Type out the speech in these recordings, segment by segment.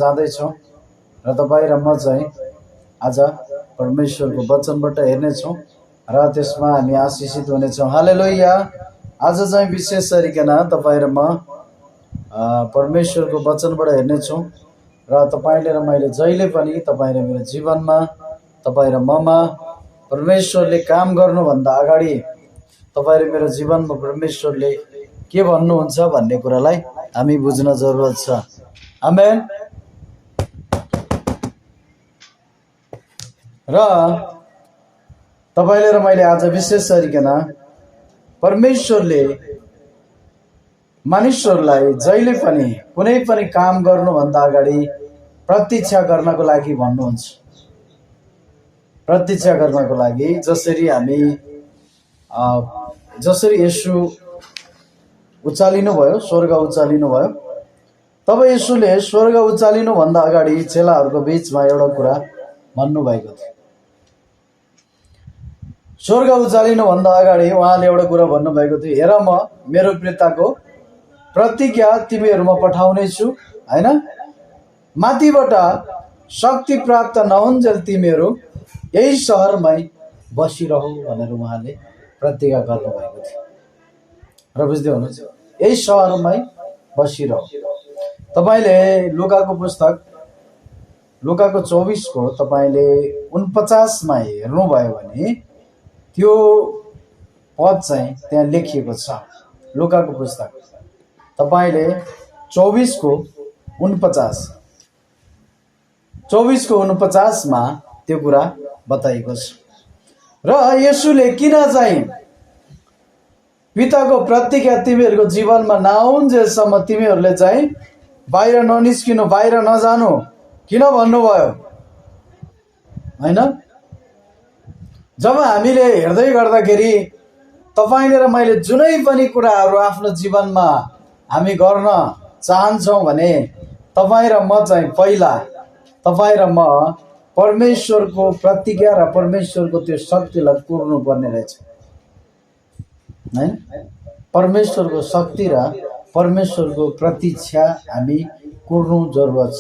जाँदैछौँ र तपाईँ र म चाहिँ आज परमेश्वरको वचनबाट हेर्नेछौँ र त्यसमा हामी आशिषित हुनेछौँ। हालेलुया। आज चाहिँ विशेष गरिकन तपाईँ र म परमेश्वरको वचनबाट हेर्नेछौँ र तपाईँले र मैले जहिले पनि तपाईँ र मेरो जीवनमा तपाईँ र ममा परमेश्वरले काम गर्नुभन्दा अगाडि तपाईँ र मेरो जीवनमा परमेश्वरले के भन्नुहुन्छ भन्ने कुरालाई हामी बुझ्न जरुरत छ। आमेन। र तपाईले र मैले आज विशेष गरिकन परमेश्वरले मानिसहरूलाई जहिले पनि कुनै पनि काम गर्नुभन्दा अगाडि प्रतीक्षा गर्नको लागि भन्नुहुन्छ। प्रतीक्षा गर्नको लागि जसरी येशू उचालिनु भयो, स्वर्ग उचालिनु भयो, तब येशूले स्वर्ग उचालिनु भन्दा अगाडि चेलाहरूको बीचमा एउटा कुरा भन्नुभएको थियो। स्वर्ग उचालिनु भन्दा अगाडि उहाँले एउटा कुरा भन्नुभएको थियो, हेर म मेरो पिताको प्रतिज्ञा तिमीहरूमा पठाउने छु, हैन? माथिबाट शक्ति प्राप्त नहुन्जेल तिमीहरू यही शहरमै बसिरहौ भनेर उहाँले प्रतिज्ञा गर्नुभएको थियो। र बुझ्दै हुनुहुन्छ, यही शहरमै बसिरहौ। तपाईले लुकाको पुस्तक लुकाको 24 को तपाईले 49 मा हेर्नुभयो भने त्यो पद चाहिँ त्यहाँ लेखिएको छ। लुकाको पुस्तक तपाईले 24 को 49 मा त्यो कुरा बताइएको छ। र येशूले किन चाहिँ पिताको प्रतिज्ञा तिमीहरूको जीवनमा नआउन्जेलसम्म तिमीहरूले चाहिँ बाहिर ननिस्किनु, बाहिर नजानु किन भन्नुभयो, हैन? जब हामीले हेर्दै गर्दाखेरि तपाईले र मैले जुनै पनि कुराहरू आफ्नो जीवनमा हामी गर्न चाहन्छौँ भने तपाईँ र म चाहिँ पहिला तपाईँ र म परमेश्वरको प्रतिज्ञा र परमेश्वरको त्यो शक्तिलाई कुर्नु पर्ने रहेछ, हैन? परमेश्वरको शक्ति र परमेश्वरको प्रतीक्षा हामी कुर्नु जरुरत छ।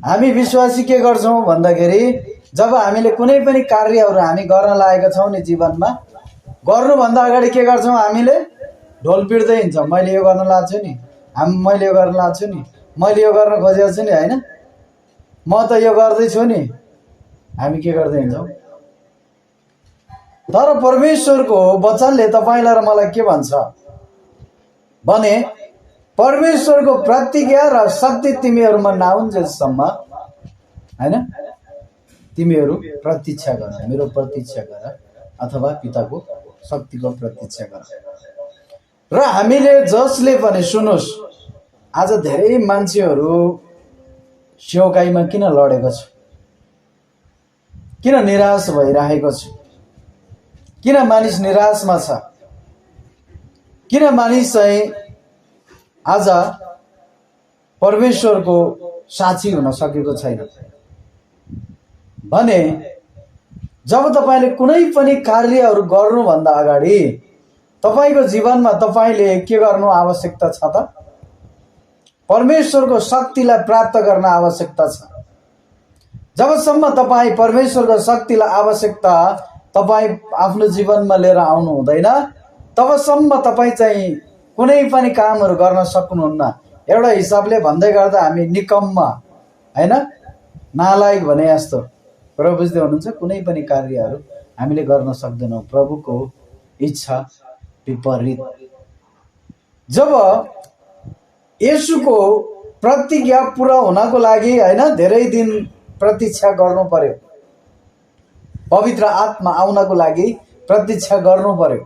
हामी विश्वासी के गर्छौँ भन्दाखेरि जब हामीले कुनै पनि कार्यहरू हामी गर्न लागेका छौँ नि जीवनमा, गर्नुभन्दा अगाडि के गर्छौँ, हामीले ढोल पिट्दै हिँड्छौँ। मैले यो गर्न लाग्छु नि, मैले यो गर्न लाग्छु नि, मैले यो गर्न खोजेको छु नि, हैन? म त यो गर्दैछु नि, हामी के गर्दै हिँड्छौँ? तर परमेश्वरको वचनले तपाईलाई र मलाई के भन्छ भने परमेश्वरको प्रतिज्ञा र शक्ति तिमीहरूमा नआउन्जेलसम्म, हैन, तिमीहरू प्रतीक्षा गर, मेरो प्रतीक्षा गर अथवा पिताको शक्तिको प्रतीक्षा गर। र हामीले जसले पनि सुन्नुस्, आज धेरै मान्छेहरू सेवकाईमा किन लडेको छ, किन निराश भइरहेको छ, किन मानिस निराशमा छ, किन मानिस चाहिँ आज परमेश्वरको साक्षी हुन सकेको छैन भने जब तपाईले कुनै पनि कार्यहरू गर्नुभन्दा अगाडि तपाईको जीवनमा तपाईले के गर्नु आवश्यकता छ त? परमेश्वरको शक्तिलाई प्राप्त गर्न आवश्यकता छ। जबसम्म तपाईँ परमेश्वरको शक्तिलाई आवश्यकता तपाईँ आफ्नो जीवनमा लिएर आउनु हुँदैन, तबसम्म तपाईँ चाहिँ कुनै पनि कामहरू गर्न सक्नुहुन्न। एउटा हिसाबले भन्दै गर्दा हामी निकम्मा, हैन, नालायक भने जस्तो। प्रभु बुझ्दै हुनुहुन्छ? कुनै पनि कार्यहरू हामीले गर्न सक्दैनौँ प्रभुको इच्छा विपरीत। जब येशूको प्रतिज्ञा पुरा हुनको लागि, हैन, धेरै दिन प्रतीक्षा गर्नु पर्यो। पवित्र आत्मा आउनको लागि प्रतीक्षा गर्नु पर्यो।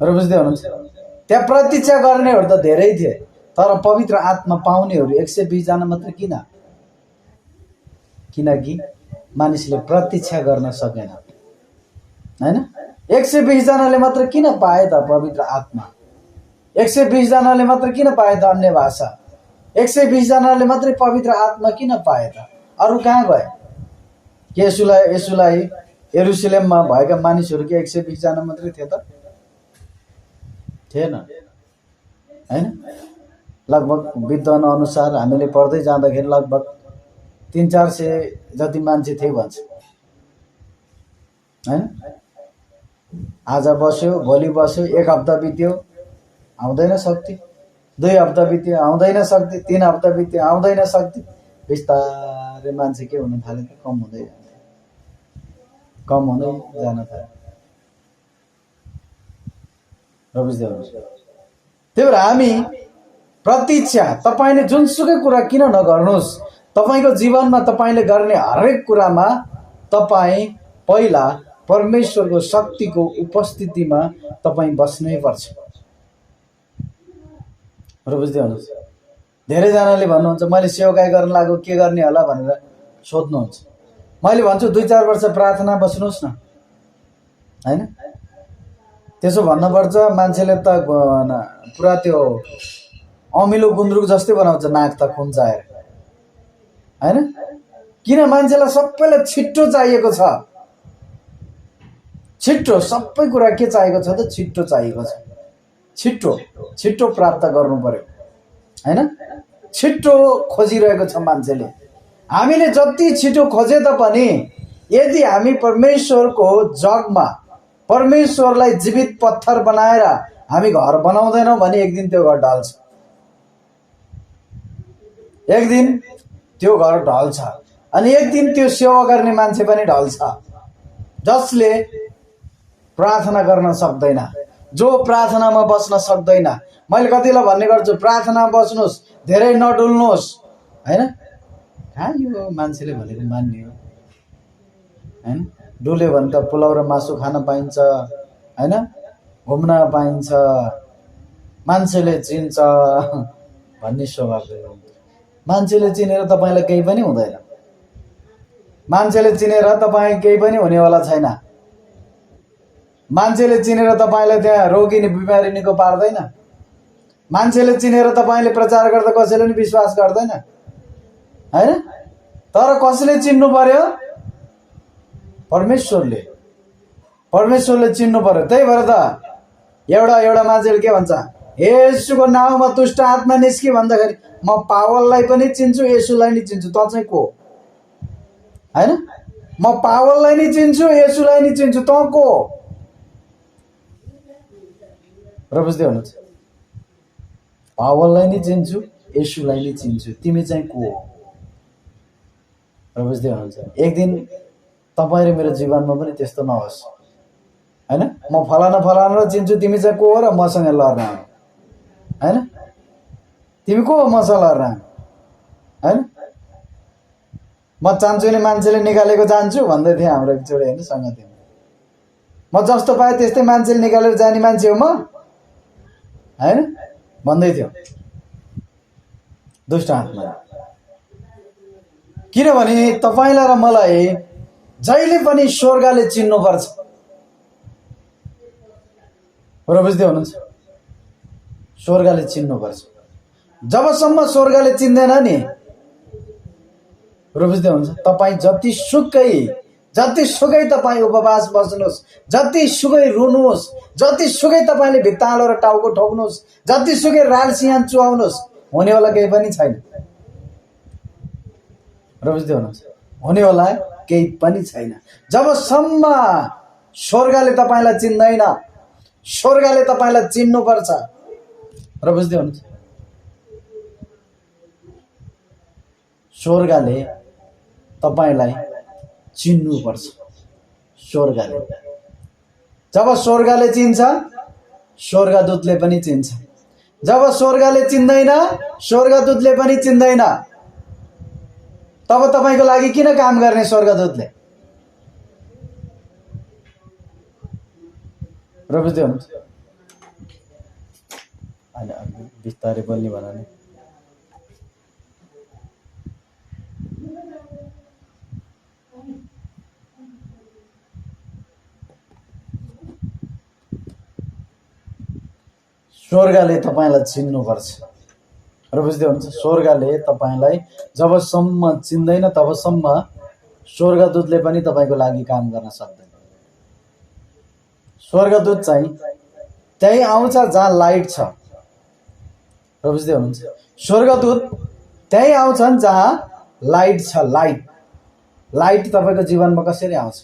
र बुझ्दै हुनुहुन्छ? त्यहाँ प्रतीक्षा गर्नेहरू त धेरै थिए, तर पवित्र आत्मा पाउनेहरू 120 जना मात्र किन? किनकि मानिसले प्रतीक्षा गर्न सकेन, हैन? 120 जनाले मात्र किन पाए त पवित्र आत्मा? 120 जनाले मात्र किन पाए त अन्य भाषा? 120 जनाले मात्रै पवित्र आत्मा किन पाए त? अरू कहाँ गए? येशूलाई यरुशलेममा भएका मानिसहरू के 120 जना मात्रै थिए त? थिएन, हैन? लगभग विद्वान अनुसार हामीले पढ्दै जाँदाखेरि लगभग 300-400 जति मान्छे थिए भन्छ हैन। आज बस्यो, भोलि बस्यो, 1 हप्ता बित्यो, आउँदैन शक्ति, 2 हप्ता बित्यो, आउँदैन शक्ति, 3 हप्ता बित्यो, आउँदैन शक्ति। बिस्तारै मान्छे के हुन थाल्यो त, कम हुँदै जान थाल्यो। र बुझ्दै हुनुहुन्छ। त्यही भएर हामी प्रतीक्षा, तपाईले जुनसुकै कुरा किन नगर्नुहोस्, तपाईको जीवनमा तपाईले गर्ने हरेक कुरामा तपाई पहिला परमेश्वरको शक्तिको उपस्थितिमा तपाई बस्नै पर्छ। र बुझ्दै हुनुहुन्छ। धेरैजनाले भन्नुहुन्छ मैले सेवाकाई गर्न लाग्यो के गर्ने होला भनेर सोध्नुहुन्छ। मैले भन्छु 2-4 वर्ष प्रार्थना बस्नुहोस् न, हैन? त्यसो भन्नुपर्छ। मान्छेले त पुरा त्यो अमिलो गुन्द्रुक जस्तै बनाउँछ, नाक त खुम्चाएर, हैन? किन मान्छेलाई सबैलाई छिट्टो चाहिएको छ, छिट्टो सबै कुरा के चाहिएको छ त, छिट्टो चाहिएको छ। छिट्टो प्राप्त गर्नु पर्यो, हैन? छिट्टो खोजिरहेको छ मान्छेले। हामीले जति छिटो खोजे तापनि यदि हामी परमेश्वरको जगमा परमेश्वरलाई जीवित पत्थर बनाएर हामी घर बनाउँदैनौँ भने एक दिन त्यो घर ढल्छ, एक दिन त्यो घर ढल्छ। अनि एक दिन त्यो सेवा गर्ने मान्छे पनि ढल्छ, जसले प्रार्थना गर्न सक्दैन, जो प्रार्थनामा बस्न सक्दैन। मैले कतिलाई भन्ने गर्छु प्रार्थना बस्नुहोस्, धेरै नडुल्नुहोस्, हैन? कहाँ यो मान्छेले भनेको मान्ने हो, हैन? डुल्यो भने त पुलाउ र मासु खान पाइन्छ, हैन? घुम्न पाइन्छ, मान्छेले चिन्छ भन्ने स्वभावले हुन्छ। मान्छेले चिनेर तपाईलाई केही पनि हुँदैन, मान्छेले चिनेर तपाईँ केही पनि हुनेवाला छैन। मान्छेले चिनेर तपाईलाई त्यहाँ रोगी नि बिमारी निको पार्दैन। मान्छेले चिनेर तपाईले प्रचार गर्दा कसैले पनि विश्वास गर्दैन, हैन? तर कसले चिन्नु पर्यो? परमेश्वरले चिन्नु पर्यो। त्यही भएर त एउटा मान्छेले के भन्छ, येशूको नाउँमा दुष्ट आत्मा निस्कि भन्दाखेरि म पावललाई पनि चिन्छु, येशूलाई नि चिन्छु, त चाहिँ को, हैन? म पावललाई नि चिन्छु, येशूलाई नि चिन्छु, त को? र बुझ्दै हुनुहुन्छ। पावललाई नि चिन्छु, येशूलाई नि चिन्छु, तिमी चाहिँ को हो? र बुझ्दै हुनुहुन्छ। एक दिन तपाईँ र मेरो जीवनमा पनि त्यस्तो नहोस्, हैन? म फलाना चिन्छु, तिमी चाहिँ को हो र मसँग लड्न आउनु, हैन? तिमी को हो मसँग लड्न आउनु, हैन? म चान्चु नि मान्छेले निकालेको जान्छु भन्दै थिएँ हाम्रो एकचोटि, हैन? सँगै म जस्तो पाएँ त्यस्तै मान्छेले निकालेर जाने मान्छे हो म, हैन? भन्दै थियो दुष्ट आत्मा। किनभने तपाईलाई र मलाई जहिले पनि स्वर्गले चिन्नुपर्छ। र बुझ्दै हुनुहुन्छ। स्वर्गले चिन्नुपर्छ। जबसम्म स्वर्गले चिन्दैन नि, र बुझ्दै हुनुहुन्छ, तपाईँ जतिसुकै तपाईँ उपवास बस्नुहोस्, जतिसुकै रुनुहोस्, जतिसुकै तपाईँले भित्तालो र टाउको ठोक्नुहोस्, जतिसुकै रालसियान चुहाउनुहोस्, हुनेवाला केही पनि छैन। र बुझ्दै हुनुहुन्छ। हुनेवाला केही पनि छैन जबसम्म स्वर्गले तपाईलाई चिन्दैन। स्वर्गले तपाईलाई चिन्नुपर्छ। र बुझ्दै हुनुहुन्छ। स्वर्गले तपाईलाई चिन्नुपर्छ। स्वर्गले जब स्वर्गले चिन्छ, स्वर्गदूतले पनि चिन्छ। जब स्वर्गले चिन्दैन, स्वर्गदूतले पनि चिन्दैन। तब तपाईको लागि किन काम गर्ने स्वर्गदूतले? र बुझ्दै हुनुहुन्छ। अहिले बिस्तारै बोल्ने भन्नाले स्वर्गले तपाईलाई चिन्नुपर्छ। र बुझ्दै हुनुहुन्छ। स्वर्गले तपाईलाई जबसम्म चिन्दैन तबसम्म स्वर्गदूतले पनि तपाईको लागि काम गर्न सक्दैन। स्वर्गदूत चाहिँ त्यही आउँछ जहाँ लाइट छ, र बुझ्दै हुनुहुन्छ? स्वर्गदूत त्यही आउँछन् जहाँ लाइट छ। लाइट तपाईँको जीवनमा कसरी आउँछ?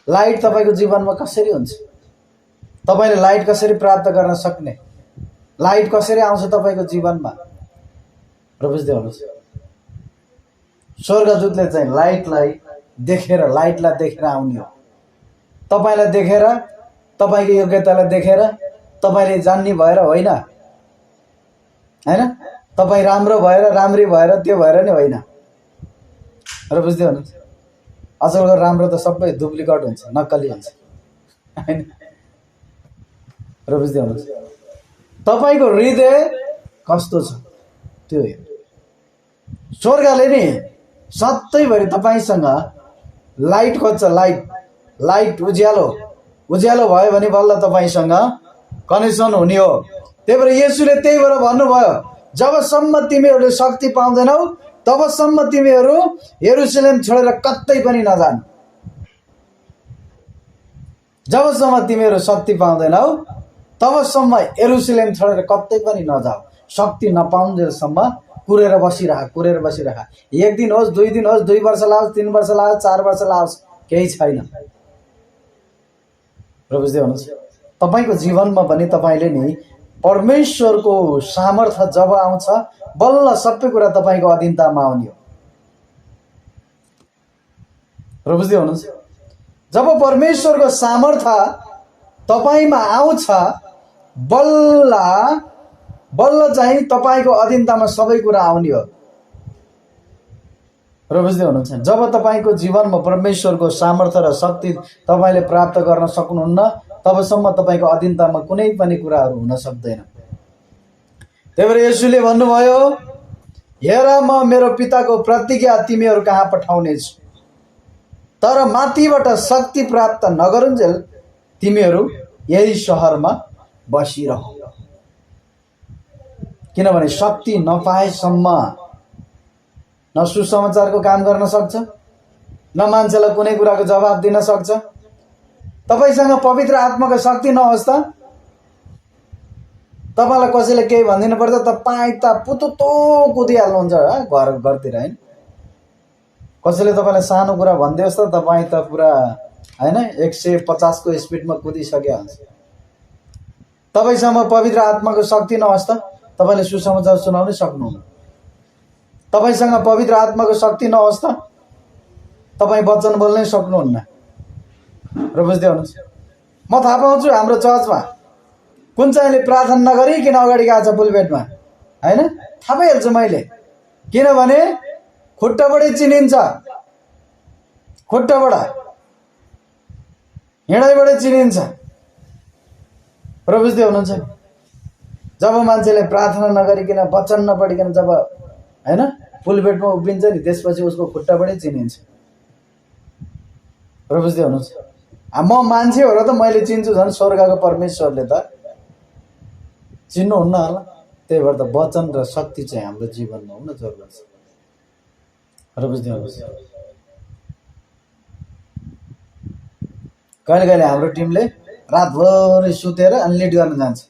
लाइट तपाईँको जीवनमा कसरी हुन्छ? तपाईँले लाइट कसरी प्राप्त गर्न सक्ने? लाइट कसरी आउँछ तपाईँको जीवनमा? र बुझ्दै हुनुहुन्छ? स्वर्गदूतले चाहिँ लाइटलाई देखेर आउने हो। तपाईँलाई देखेर, तपाईँको योग्यतालाई देखेर, तपाईँले जान्ने भएर होइन, तपाईँ राम्रो भएर, राम्री भएर, त्यो भएर नि होइन। र बुझ्दै हुनुहुन्छ? अचलको राम्रो त सबै डुप्लिकेट हुन्छ, नक्कली हुन्छ, होइन? र बुझ्दै हुनुहुन्छ? तपाईँको हृदय कस्तो छ त्यो हेर्नु। स्वर्गले नि सधैँभरि तपाईँसँग लाइट खोज्छ। लाइट उज्यालो भयो भने बल्ल तपाईँसँग कनेक्सन हुने हो। त्यही भएर येशूले त्यही भएर भन्नुभयो, जबसम्म तिमीहरूले शक्ति पाउँदैनौ तबसम्म तिमीहरू यरुशलेम छोडेर कतै पनि नजानु। जबसम्म तिमीहरू शक्ति पाउँदैनौ तबसम्म यरुशलेम छोडेर कतै पनि नजाऊ। शक्ति नपाउन्जेलसम्म कुरेर बसिरह। एक दिन होस्, 2 दिन होस्, 2 वर्ष लाओस्, 3 वर्ष लाओस्, 4 वर्ष लाओस्, केही छैन। र बुझ्दै हुनुहुन्छ? तपाईँको जीवनमा पनि तपाईँले नि परमेश्वरको सामर्थ्य जब आउँछ बल्ल सबै कुरा तपाईँको अधीनतामा आउने हो। र बुझ्दै हुनुहुन्छ? जब परमेश्वरको सामर्थ्य तपाईँमा आउँछ बल्ल चाहिँ तपाईँको अधीनतामा सबै कुरा आउने हो। र बुझ्दै हुनुहुन्छ? जब तपाईँको जीवनमा परमेश्वरको सामर्थ्य र शक्ति तपाईँले प्राप्त गर्न सक्नुहुन्न तबसम्म तपाईँको अधीनतामा कुनै पनि कुराहरू हुन सक्दैन। त्यही भएर येशूले भन्नुभयो, हेर म मेरो पिताको प्रतिज्ञा तिमीहरू कहाँ पठाउनेछु, तर माथिबाट शक्ति प्राप्त नगरुन्जेल तिमीहरू यही सहरमा बसिरह। किनभने शक्ति नपाएसम्म न सुसमाचारको काम गर्न सक्छ, न मान्छेलाई कुनै कुराको जवाब दिन सक्छ। तपाईसँग पवित्र आत्माको शक्ति नहोस् त तपाईँलाई कसैले केही भनिदिनु पर्छ, तपाईँ त पुतुतो कुदिहाल्नुहुन्छ घरतिर, होइन? कसैले तपाईँलाई सानो कुरा भनिदियोस् त तपाईँ त पुरा, होइन, 150 को स्पिडमा कुदिसक्यो हुन्छ। तपाईँसँग पवित्र आत्माको शक्ति नहोस् त तपाईँले सुसमाचार सुनाउनै सक्नुहुन्न। तपाईँसँग पवित्र आत्माको शक्ति नहोस् त तपाईँ वचन बोल्नै सक्नुहुन्न। र बुझ्दै हुनुहुन्छ? म थाहा पाउँछु हाम्रो चर्चमा कुन चाहिँले प्रार्थना नगरिकन अगाडि गएको छ पुलपेटमा, होइन? थाहा पाइहाल्छु मैले, किनभने खुट्टाबाटै चिनिन्छ, खुट्टाबाट हिँडाइबाटै चिनिन्छ। र बुझ्दै हुनुहुन्छ? जब मान्छेले प्रार्थना नगरिकन वचन नपढिकन जब, होइन, पुलपेटमा उभिन्छ नि त्यसपछि उसको खुट्टाबाटै चिनिन्छ। र बुझ्दै हुनुहुन्छ? म मान्छे हो र त मैले चिन्छु, झन् स्वर्गको परमेश्वरले त चिन्नुहुन्न होला। त्यही भएर त वचन र शक्ति चाहिँ हाम्रो जीवनमा हुन जरुरी छ। र बुझ्दै हुनुहुन्छ? कहिले कहिले हाम्रो टिमले रातभरि सुतेर अनि लिड गर्न जान्छ,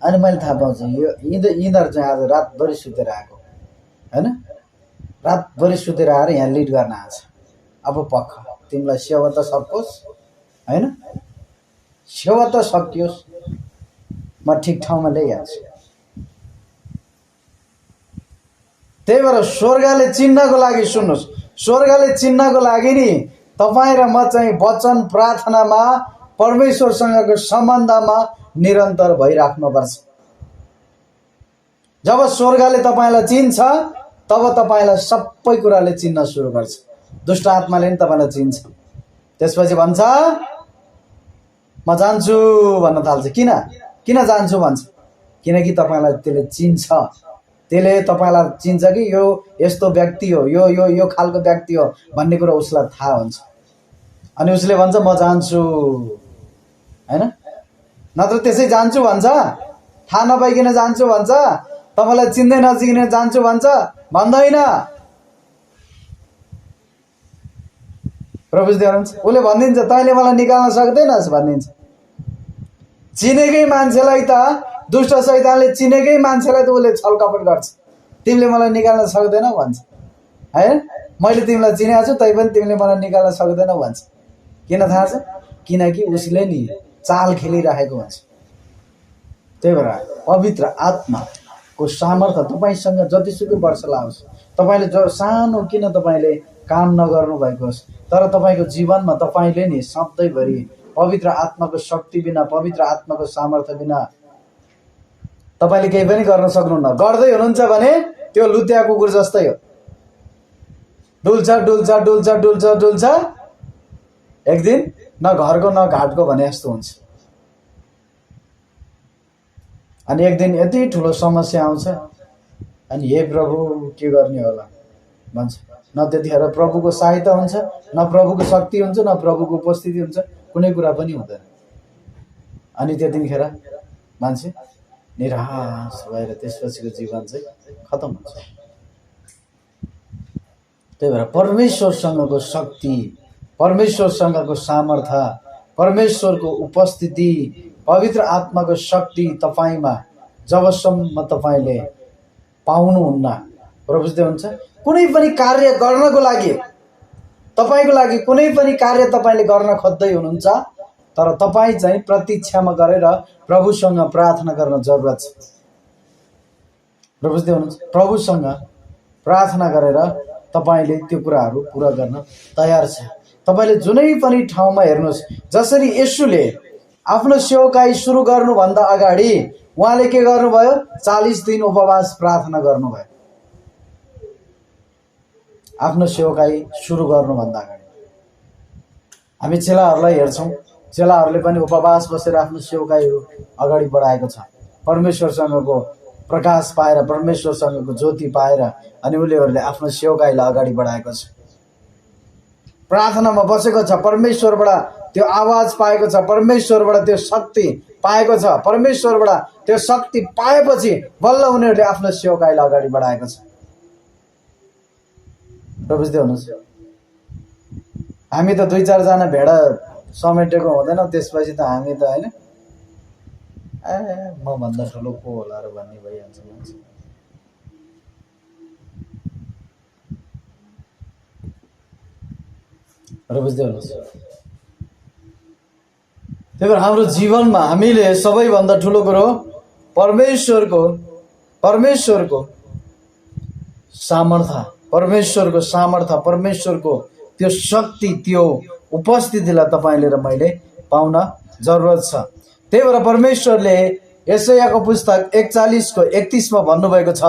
अनि मैले थाहा पाउँछु यिनीहरू चाहिँ आज रातभरि सुतेर आएको, होइन? रातभरि सुतेर आएर यहाँ लिड गर्न आएको छ। अब पक्क तिमीलाई सेवा त सकोस्, होइन? सेवा त सकियोस्, म ठिक ठाउँमा ल्याइहाल्छु। त्यही भएर स्वर्गले चिन्नको लागि, सुन्नुहोस्, स्वर्गले चिन्नको लागि नि तपाईँ र म चाहिँ वचन प्रार्थनामा परमेश्वरसँगको सम्बन्धमा निरन्तर भइराख्नुपर्छ। जब स्वर्गले तपाईँलाई चिन्छ तब तपाईँलाई सबै कुराले चिन्न सुरु गर्छ। दुष्ट आत्माले नि तपाईँलाई चिन्छ। त्यसपछि भन्छ म जान्छु भन्न थाल्छ। किन जान्छु भन्छ? किनकि तपाईँलाई त्यसले चिन्छ। त्यसले तपाईँलाई चिन्छ कि यो यस्तो व्यक्ति हो, यो खालको व्यक्ति हो भन्ने कुरा उसलाई थाहा हुन्छ। अनि उसले भन्छ म जान्छु, होइन? नत्र त्यसै जान्छु भन्छ, थाहा नपाइकन जान्छु भन्छ, तपाईँलाई चिन्दै नचिने जान्छु भन्छ, भन्दैन। प्रभु बुझ्दै हुनुहुन्छ? उसले भनिदिन्छ तैँले मलाई निकाल्न सक्दैनस् भनिदिन्छ। चिनेकै मान्छेलाई त दुष्ट शैतानले चिनेकै मान्छेलाई त उसले छलकपट गर्छ, तिमीले मलाई निकाल्न सक्दैनौ भन्छ हैन। मैले तिमीलाई चिनेको छु तैपनि तिमीले मलाई निकाल्न सक्दैनौ भन्छ। किन थाहा छ? किनकि उसले नि चाल खेलिराखेको हुन्छ। त्यही भएर पवित्र आत्माको सामर्थ्य तपाईसँग जतिसुकै वर्ष लाओस्, तपाईँले सानो किन तपाईँले काम नगर्नु भएको होस्, तर तपाईँको जीवनमा तपाईँले नि सधैँभरि पवित्र आत्माको शक्ति बिना, पवित्र आत्माको सामर्थ्य बिना तपाईँले केही पनि गर्न सक्नुहुन्न। गर्दै हुनुहुन्छ भने त्यो लुत्या कुकुर जस्तै हो, डुल्छ डुल्छ डुल्छ डुल्छ डुल्छ, एक दिन न घरको न घाटको भने जस्तो हुन्छ। अनि एक दिन यति ठुलो समस्या आउँछ, अनि हे प्रभु के गर्ने होला भन्छ। न त्यतिखेर प्रभुको सहायता हुन्छ, न प्रभुको शक्ति हुन्छ, न प्रभुको उपस्थिति हुन्छ, कुनै कुरा पनि हुँदैन। अनि त्यतिखेर मान्छे निराश भएर त्यसपछिको जीवन चाहिँ खतम हुन्छ। त्यही भएर परमेश्वरसँगको शक्ति, परमेश्वरसँगको सामर्थ्य, परमेश्वरको उपस्थिति, पवित्र आत्माको शक्ति तपाईँमा जबसम्म तपाईँले पाउनुहुन्न, बुझ्दै हुन्छ। कुनै पनि कार्य गर्नको लागि, तपाईँको लागि कुनै पनि कार्य तपाईँले गर्न खोज्दै हुनुहुन्छ, तर तपाईँ चाहिँ प्रतीक्षामा गरेर प्रभुसँग प्रार्थना गर्न जरुरत छ। बुझ्दै हुनुहुन्छ? प्रभुसँग प्रार्थना गरेर तपाईँले त्यो कुराहरू पुरा गर्न तयार छ। तपाईँले जुनै पनि ठाउँमा हेर्नुहोस्, जसरी येशूले आफ्नो सेवकाई सुरु गर्नुभन्दा अगाडि उहाँले के गर्नुभयो? 40 दिन उपवास प्रार्थना गर्नुभयो आफ्नो सेवकाई सुरु गर्नुभन्दा अगाडि। हामी चेलाहरूलाई हेर्छौँ, चेलाहरूले पनि उपवास बसेर आफ्नो सेवकाईहरू अगाडि बढाएको छ। परमेश्वरसँगको प्रकाश पाएर, परमेश्वरसँगको ज्योति पाएर अनि उनीहरूले आफ्नो सेवकाईलाई अगाडि बढाएको छ। प्रार्थनामा बसेको छ, परमेश्वरबाट त्यो आवाज पाएको छ, परमेश्वरबाट त्यो शक्ति पाएको छ। परमेश्वरबाट त्यो शक्ति पाएपछि बल्ल उनीहरूले आफ्नो सेवकाईलाई अगाडि बढाएको छ। बुझ्दै हुनुहुन्छ? हामी त 2-4 जना भेडा समेटेको हुँदैन, त्यसपछि त हामी त हैन म भन्दा ठुलो को होला र भन्ने भइहाल्छ मान्छे। बुझ्दै हुनुहुन्छ? त्यही भएर हाम्रो जीवनमा हामीले सबैभन्दा ठुलो कुरो परमेश्वरको सामर्थ्य, परमेश्वरको त्यो शक्ति, त्यो उपस्थितिलाई तपाईँले र मैले पाउन जरुरत छ। त्यही भएर परमेश्वरले यशायाको पुस्तक 41:31 मा भन्नुभएको छ,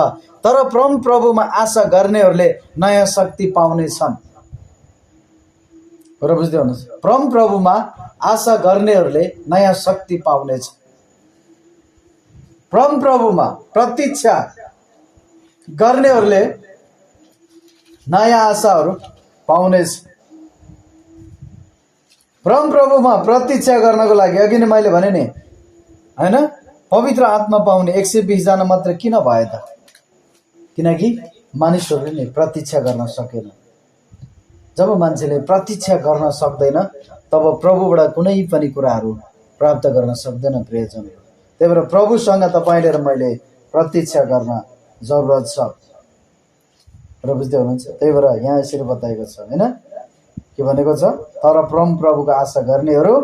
तर परम प्रभुमा आशा गर्नेहरूले नयाँ शक्ति पाउनेछन्। बुझ्दै हुनुहुन्छ? परम प्रभुमा आशा गर्नेहरूले नयाँ शक्ति पाउनेछ। परम प्रभुमा प्रतीक्षा गर्नेहरूले नयाँ आशाहरू पाउनेछ। परम प्रभुमा प्रतीक्षा गर्नको लागि अघि नै मैले भने नि हैन, पवित्र आत्मा पाउने 120 जना मात्र किन भयो त? किनकि मानिसहरूले नि प्रतीक्षा गर्न सकेन। जब मान्छेले प्रतीक्षा गर्न सक्दैन तब प्रभुबाट कुनै पनि कुराहरू प्राप्त गर्न सक्दैन प्रियजन। त्यही भएर प्रभुसँग तपाईँले र मैले प्रतीक्षा गर्न जरुरत छ। बुझ्दै हुनुहुन्छ? त्यही भएर यहाँ यसरी बताएको छ हैन, के भनेको छ? तर परम प्रभुको आशा गर्नेहरू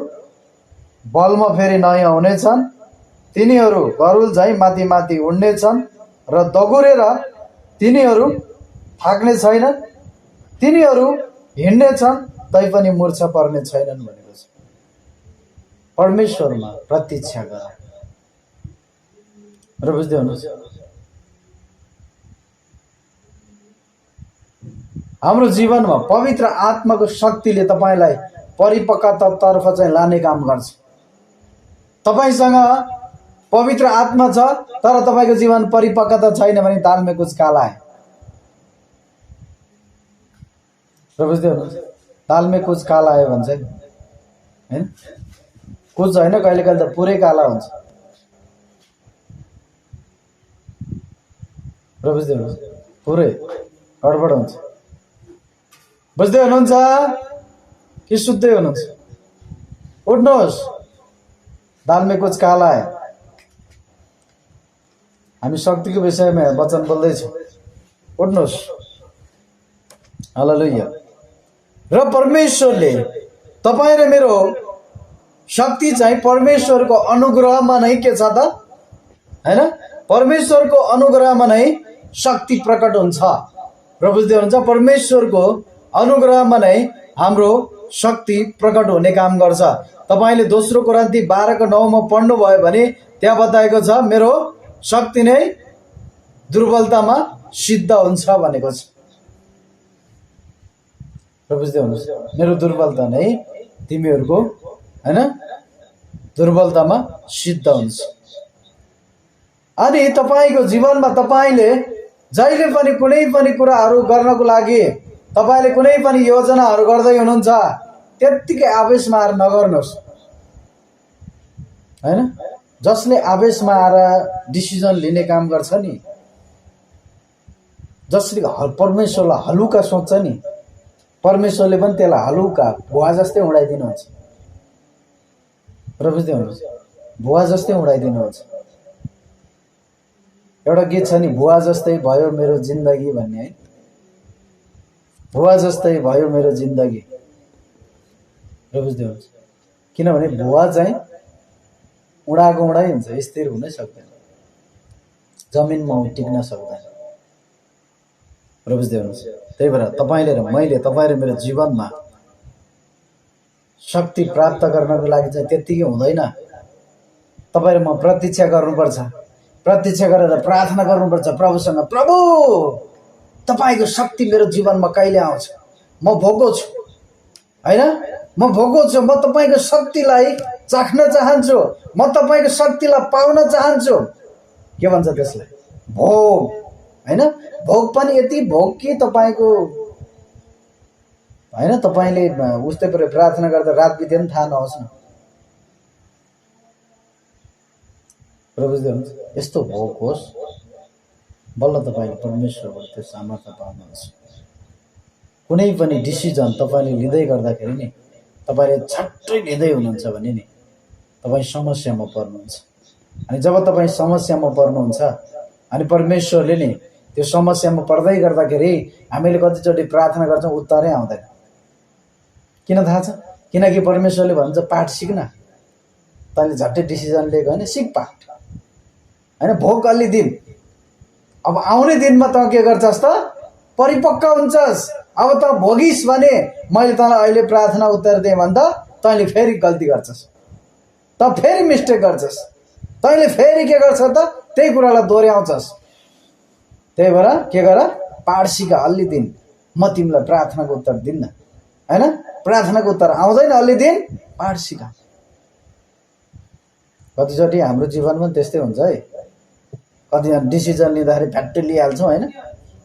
बलमा फेरि नयाँ हुनेछन्, तिनीहरू गरुड झैँ माथि माथि उड्नेछन् र दगुरेर तिनीहरू थाक्ने छैनन्, तिनीहरू हिँड्नेछन् तैपनि मूर्छा पर्ने छैनन् भनेको छ। परमेश्वरमा प्रतीक्षा गर। बुझ्दै हुनुहुन्छ? हाम्रो जीवनमा पवित्र आत्माको शक्तिले तपाईँलाई परिपक्वतातर्फ चाहिँ लाने काम गर्छ। तपाईँसँग पवित्र आत्मा छ तर तपाईँको जीवन परिपक्वता छैन भने दाल में कुछ काला है। बुझ्दै हुनुहुन्छ? दाल में कुछ काला है भन्छ हैन, कुछ हैन, कहिले कहिले त पुरै काला हुन्छ। बुझ्दै हुनुहुन्छ? पुरै गडबड हुन्छ। बुझ्दै हुनुहुन्छ कि सुत्दै हुनुहुन्छ? उठ्नुहोस्, दाल में कुछ काला है। हामी शक्तिको विषयमा वचन बोल्दैछौँ। उठ्नुहोस्। हालेलुया। र परमेश्वरले तपाईँ र मेरो शक्ति चाहिँ परमेश्वरको अनुग्रहमा नै के छ त, हैन? परमेश्वरको अनुग्रहमा नै शक्ति प्रकट हुन्छ। र बुझ्दै हुनुहुन्छ, परमेश्वरको अनुग्रहमा नै हाम्रो शक्ति प्रकट हुने काम गर्छ। तपाईँले दोस्रो कोरिन्थी 12:9 मा पढ्नुभयो भने त्यहाँ बताएको छ, मेरो शक्ति नै दुर्बलतामा सिद्ध हुन्छ भनेको छ। र बुझ्दै हुनुहुन्छ, मेरो दुर्बलता नै तिमीहरूको, हैन, दुर्बलतामा सिद्ध हुन्छ। अनि तपाईँको जीवनमा तपाईँले जहिले पनि कुनै पनि कुराहरू गर्नको लागि तपाईँले कुनै पनि योजनाहरू गर्दै हुनुहुन्छ, त्यत्तिकै आवेशमा आएर नगर्नुहोस्, हैन? जसले आवेशमा आएर डिसिजन लिने काम गर्छ नि, जसले परमेश्वरलाई हलुका सोच्छ नि, परमेश्वरले पनि त्यसलाई हलुका भुवा जस्तै उडाइदिनुहुन्छ। र बुझ्दै हुनुहुन्छ, भुवा जस्तै उडाइदिनुहुन्छ। एउटा गीत छ नि, भुवा जस्तै भयो मेरो जिन्दगी भन्ने, है? भुवा जस्तै भयो मेरो जिन्दगी। र बुझ्दै हुनुहुन्छ, किनभने भुवा चाहिँ उडाएको उडाइ हुन्छ, स्थिर हुनै सक्दैन, जमिनमा टिक्न सक्दैन। र बुझ्दै हुनुहुन्छ, त्यही भएर तपाईँले र मैले, तपाईँ र मेरो जीवनमा शक्ति प्राप्त गर्नको लागि चाहिँ त्यत्तिकै हुँदैन। तपाईँ र म प्रतीक्षा गर्नुपर्छ, प्रतीक्षा गरेर प्रार्थना गर्नुपर्छ प्रभुसँग, प्रभु तपाईँको शक्ति मेरो जीवनमा कहिले आउँछ? म भोको छु, हैन? म भोको छु, म तपाईँको शक्तिलाई चाख्न चाहन्छु, म तपाईँको शक्तिलाई पाउन चाहन्छु। के भन्छ त्यसलाई? भोग, हैन? भोग पनि यति भोग कि तपाईँको, हैन, तपाईँले उस्तै पर प्रार्थना गर्दा रात बित्यो पनि थाहा नहोस् न। र बुझ्दै हुनुहुन्छ, यस्तो भोग होस्, बल्ल तपाईँले परमेश्वरबाट त्यो सामर्थ्य पाउनुहुन्छ। कुनै पनि डिसिजन तपाईँले लिँदै गर्दाखेरि नि, तपाईँले झट्टै लिँदै हुनुहुन्छ भने नि तपाईँ समस्यामा पर्नुहुन्छ। अनि जब तपाईँ समस्यामा पर्नुहुन्छ अनि परमेश्वरले नि त्यो समस्यामा पर्दै गर्दाखेरि हामीले कतिचोटि प्रार्थना गर्छौँ, उत्तरै आउँदैन। किन थाहा छ? किनकि परमेश्वरले भन्छ, पाठ सिक्न। तैँले झट्टै डिसिजन लिएको होइन, सिक पाठ, हैन? भोग अलि दिन, अब आउने दिनमा त के गर्छस् त? परिपक्व हुन्छस्। अब त भोगिस् भने मैले तँलाई अहिले प्रार्थना उत्तर दिएँ भने त तैँले फेरि गल्ती गर्छस्, त फेरि मिस्टेक गर्छस्, तैँले फेरि के गर्छ त? त्यही कुरालाई दोहोऱ्याउँछस्। त्यही भएर के गर? पाठ सिक अलि दिन, म तिमीलाई प्रार्थनाको उत्तर दिन्न, हैन? प्रार्थनाको उत्तर आउँदैन अलि दिन, पाठ सिक। कतिचोटि हाम्रो जीवनमा त्यस्तै हुन्छ है। कतिजना डिसिजन लिँदाखेरि फ्याट्टै लिइहाल्छौँ, हैन?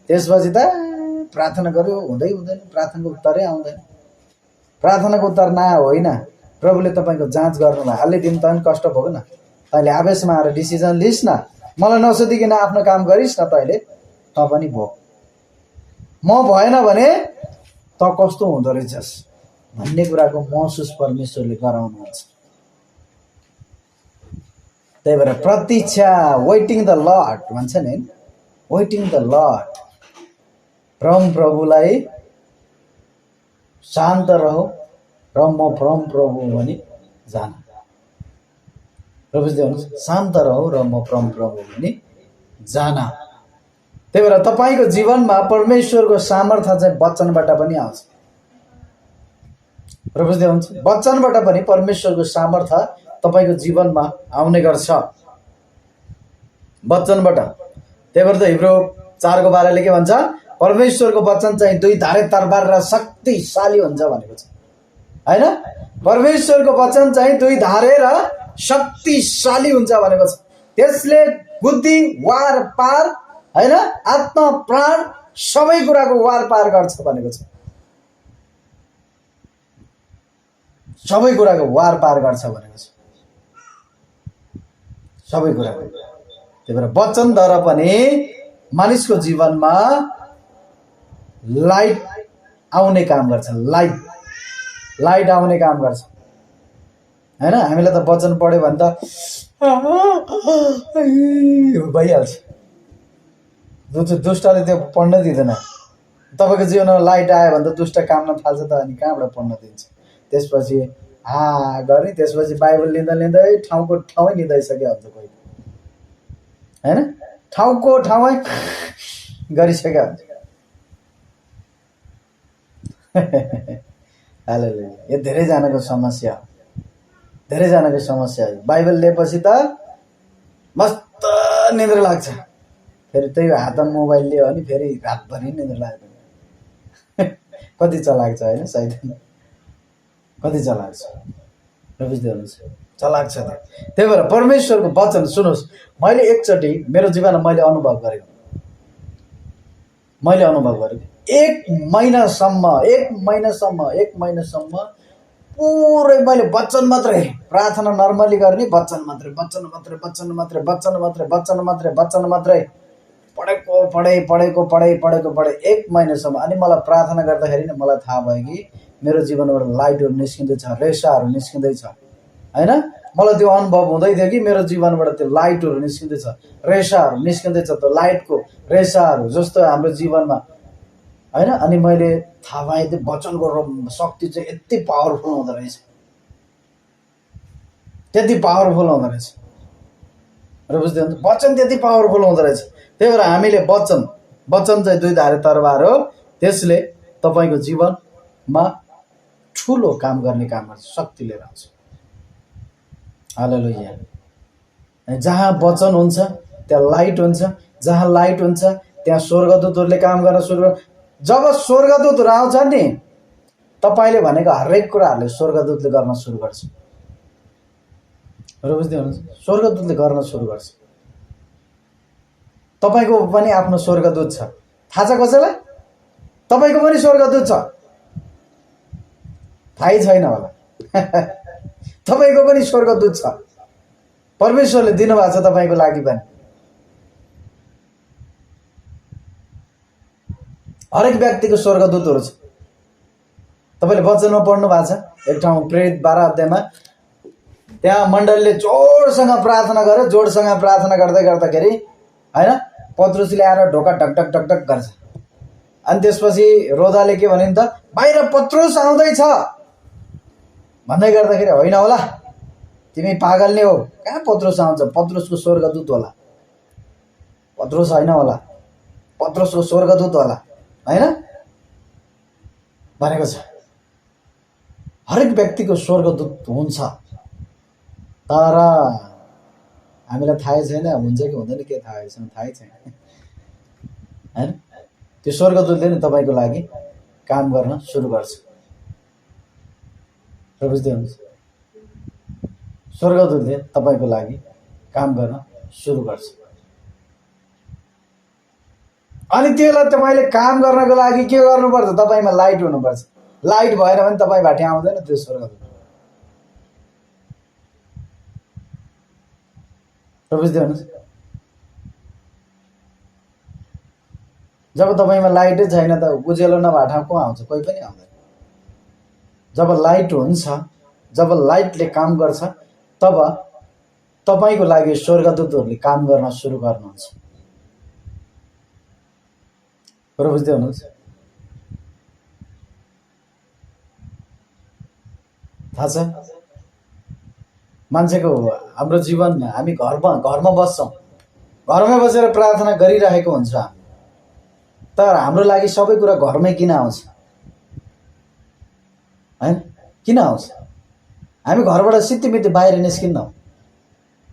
त्यसपछि त प्रार्थना गर्यो, हुँदै हुँदैन, प्रार्थनाको उत्तरै आउँदैन। प्रार्थनाको उत्तर नआयो होइन, प्रभुले तपाईँको जाँच गर्नुलाई अलि दिन त कष्ट भोग न। तैँले आवेशमा आएर डिसिजन लिइस् न, मलाई नसोधिकन आफ्नो काम गरिस् न, तैँले त पनि भोग। म भएन भने त कस्तो हुँदो रहेछस् भन्ने कुराको महसुस परमेश्वरले गराउनुहुन्छ। त्यही भएर प्रतीक्षा, वेटिङ द लर्ड भन्छ नि, वेटिङ द लर्ड। प्रभुलाई शान्त रहो र म प्रभु भनी जान। र बुझ्दै हुनुहुन्छ, शान्त रहो र म प्रभु भनी जान। त्यही भएर तपाईँको जीवनमा परमेश्वरको सामर्थ्य चाहिँ वचनबाट पनि आउँछ। र बुझ्दै हुनुहुन्छ, वचनबाट पनि परमेश्वरको सामर्थ्य तपाईँको जीवनमा आउने गर्छ, वचनबाट। त्यही भएर त हिब्रू 4:12 के भन्छ? परमेश्वरको वचन चाहिँ दुई धारे तरबार र शक्तिशाली हुन्छ भनेको छ, हैन? परमेश्वरको वचन चाहिँ दुई धारे र शक्तिशाली हुन्छ भनेको छ। त्यसले बुद्धि वार पार, हैन, आत्मा प्राण सबै कुराको वार पार गर्छ भनेको छ। सबै कुराको वार पार गर्छ भनेको छ, सबै कुराको। त्यही भएर वचनद्वारा पनि मानिसको जीवनमा लाइट आउने काम गर्छ, लाइट आउने काम गर्छ, हैन? हामीलाई त वचन पढ्यो भने त भइहाल्छ, दुष्टले त्यो पढ्न दिँदैन। तपाईँको जीवनमा लाइट आयो भने त दुष्ट काम्न थाल्छ त, अनि कहाँबाट पढ्न दिन्छ? त्यसपछि गर्ने, त्यसपछि बाइबल लिँदा लिँदै ठाउँको ठाउँै लिँदैसक्यो हुन्छ कोही, होइन? ठाउँको ठाउँै गरिसक्यो हुन्छ। हालेलुया। यो धेरैजनाको समस्या हो, धेरैजनाको समस्या हो। बाइबल लिएपछि त मस्त निद्रा लाग्छ, फेरि त्यही हातमा मोबाइल लियो भने फेरि रातभरि निद्रा लाग्दैन। कति चलाक छ होइन शैतान, कति चलाक छ र बुझ्दै हुनुहुन्छ, चलाक छ। त्यही भएर परमेश्वरको वचन सुन्नुहोस्। मैले एकचोटि मेरो जीवनमा मैले अनुभव गरेको, एक महिनासम्म पुरै मैले वचन मात्रै, प्रार्थना नर्मली गर्ने, वचन मात्रै पढेको एक महिनासम्म। अनि मलाई प्रार्थना गर्दाखेरि नै मलाई थाहा भयो कि मेरो जीवनबाट लाइटहरू निस्किँदैछ, रेसाहरू निस्किँदैछ, होइन? मलाई त्यो अनुभव हुँदै थियो कि मेरो जीवनबाट त्यो लाइटहरू निस्किँदैछ, रेसाहरू निस्किँदैछ, त्यो लाइटको रेसाहरू जस्तो हाम्रो जीवनमा, होइन? अनि मैले थाहा पाएँ त्यो वचनको शक्ति चाहिँ यति पावरफुल हुँदो रहेछ, त्यति पावरफुल हुँदो रहेछ र बुझ्दै हुन्छ, वचन त्यति पावरफुल हुँदो रहेछ। त्यही भएर हामीले वचन चाहिँ दुई धारे तरबार हो, त्यसले तपाईँको जीवनमा ठुलो काम गर्ने काम गर्छ, शक्ति लिएर आउँछ। हालेलुया। जहाँ वचन हुन्छ त्यहाँ लाइट हुन्छ, जहाँ लाइट हुन्छ त्यहाँ स्वर्गदूतहरूले काम गर्न सुरु। जब स्वर्गदूतहरू आउँछ नि, तपाईँले भनेको हरेक कुराहरूले स्वर्गदूतले गर्न सुरु गर्छ र बुझ्दै हुनुहुन्छ, स्वर्गदूतले गर्न सुरु गर्छ। तपाईँको पनि आफ्नो स्वर्गदूत छ, थाहा छ कसैलाई? तपाईँको पनि स्वर्गदूत छ, थाहै छैन होला। तपाईँको पनि स्वर्गदूत छ, परमेश्वरले दिनुभएको छ तपाईँको लागि पनि। हरेक व्यक्तिको स्वर्गदूतहरू छ। तपाईँले वचनमा पढ्नु भएको छ, एक ठाउँ प्रेरित 12 अध्यायमा, त्यहाँ मण्डलीले जोडसँग प्रार्थना गर्यो, जोडसँग प्रार्थना गर्दाखेरि, होइन, पत्रुसले आएर ढोका ढकढक ढकढक गर्छ। अनि त्यसपछि रोदाले के भने त, बाहिर पत्रुस आउँदैछ भन्दै गर्दाखेरि, होइन होला तिमी पागल नै हो, कहाँ पत्रुस आउँछ? पत्रुसको स्वर्गदूत होला, पत्रुस होइन होला, पत्रुसको स्वर्गदूत होला, होइन भनेको छ। हरेक व्यक्तिको स्वर्गदूत हुन्छ, तर हामीलाई थाहै छैन हुन्छ कि हुँदैन, के थाहै छैन, होइन? त्यो स्वर्गदूतले नि तपाईँको लागि काम गर्न सुरु गर्छ र बुझ्दै हुनुहुन्छ, स्वर्गदूतले तपाईँको लागि काम गर्न सुरु गर्छ। अनि त्यसलाई तपाईँले काम गर्नको लागि के गर्नुपर्छ? तपाईँमा लाइट हुनुपर्छ। लाइट भएन भने तपाईँ भाटी आउँदैन त्यो स्वर्गदूत र बुझ्दै हुनुहुन्छ। जब तपाईँमा लाइटै छैन त उज्यालो नभए ठाउँ को आउँछ? कोही पनि आउँदैन। जब लाइट हुन्छ, जब लाइटले काम गर्छ, तब तपाईँको लागि स्वर्गदूतहरूले काम गर्न सुरु गर्नुहुन्छ र बुझ्दै हुनुहुन्छ। थाहा छ, मान्छेको हाम्रो जीवनमा हामी घरमा बस्छौँ, घरमै बसेर प्रार्थना गरिरहेको हुन्छ हामी, तर हाम्रो लागि सबै कुरा घरमै किन आउँछ? हैन, किन आउँछ? हामी घरबाट सित्तिमित्ति बाहिर निस्किन्नौँ,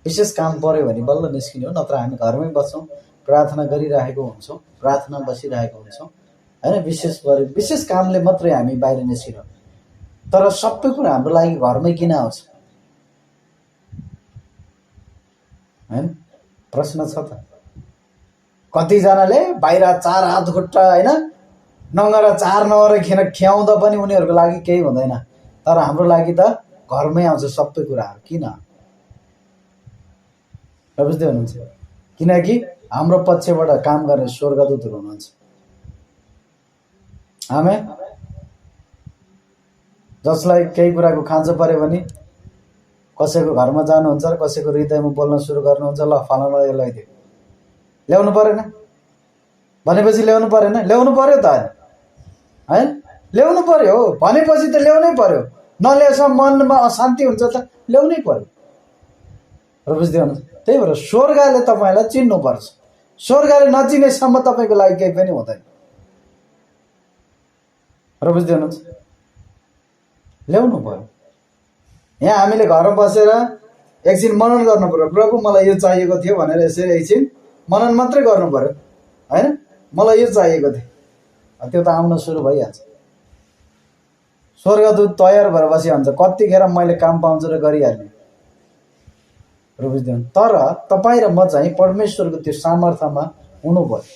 विशेष काम पर्यो भने बल्ल निस्किने हो, नत्र हामी घरमै बस्छौँ, प्रार्थना गरिरहेको हुन्छौँ, प्रार्थना बसिरहेको हुन्छौँ, हैन? विशेष कामले मात्रै हामी बाहिर निस्किन्छौँ, तर सबै कुरा हाम्रो लागि घरमै किन आउँछ? हैन? प्रश्न छ त। कतिजनाले बाहिर 4 हात खुट्टा, हैन, नङ्गर 4 नगर ख्याउँदा पनि उनीहरूको लागि केही हुँदैन, तर हाम्रो लागि त घरमै आउँछ सबै कुराहरू। किन? बुझ्दै हुनुहुन्छ? किनकि हाम्रो पक्षबाट काम गर्ने स्वर्गदूतहरू हुनुहुन्छ। आमेन। जसलाई केही कुराको खाँचो पर्यो भने कसैको घरमा जानुहुन्छ र कसैको हृदयमा बोल्न सुरु गर्नुहुन्छ, ल फलानालाई ल्याइदियो, ल्याउनु परेन? भनेपछि ल्याउनु परेन? ल्याउनु पर्यो त है, ल्याउनु पर्यो भनेपछि त ल्याउनै पर्यो। नल्याएसम्म मनमा अशान्ति हुन्छ त ल्याउनै पर्यो र बुझ्दै हुनुहुन्छ। त्यही भएर स्वर्गले तपाईँलाई चिन्नुपर्छ। स्वर्गले नचिनेसम्म तपाईँको लागि केही पनि हुँदैन र बुझ्दै हुनुहुन्छ। ल्याउनु पर्यो। यहाँ हामीले घरमा बसेर एकछिन मनन गर्नु पर्यो, प्रभु मलाई यो चाहिएको थियो भनेर यसरी एकछिन मनन मात्रै गर्नु पर्यो होइन। मलाई यो चाहिएको थियो, त्यो त आउन सुरु भइहाल्छ। स्वर्गदूत तयार भएर बसिहाल्छ, कतिखेर मैले काम पाउँछु र गरिहाल्ने र बुझ्दै हुनुहुन्छ। तर तपाईँ र म चाहिँ परमेश्वरको त्यो सामर्थ्यमा हुनु पर्यो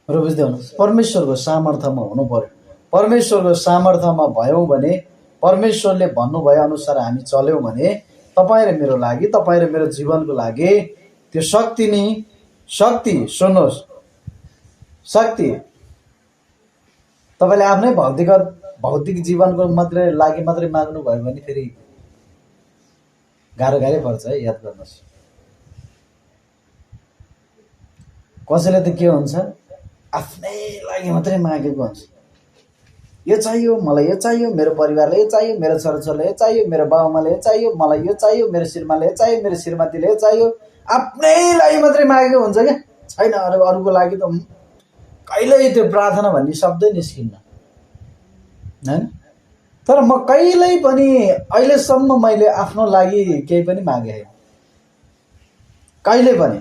र बुझ्दै हुनुहुन्छ। परमेश्वरको सामर्थ्यमा हुनु पर्यो। परमेश्वरको सामर्थ्यमा भयौँ भने, परमेश्वरले भन्नुभए अनुसार हामी चल्यौँ भने तपाईँ र मेरो लागि, तपाईँ र मेरो जीवनको लागि त्यो शक्ति नि शक्ति, सुन्नुहोस्, शक्ति तपाईँले आफ्नै भौतिक जीवनको लागि मात्रै माग्नुभयो भने फेरि गाह्रै पर्छ है, याद गर्नुहोस्। कसैले त के हुन्छ, आफ्नै लागि मात्रै मागेको हुन्छ। यो चाहियो, मलाई यो चाहियो, मेरो परिवारले यो चाहियो, मेरो छोराछोरीले यो चाहियो, मेरो बाबुआमाले यो चाहियो, मलाई यो चाहियो, मेरो श्रीमानले यो चाहियो, मेरो श्रीमतीले यो चाहियो। आफ्नै लागि मात्रै मागेको हुन्छ क्या, छैन अरूको लागि त कहिल्यै त्यो प्रार्थना भन्ने शब्दै निस्किन्न हैन। तर म कहिल्यै पनि अहिलेसम्म मैले आफ्नो लागि केही पनि मागे होइन। कहिले पनि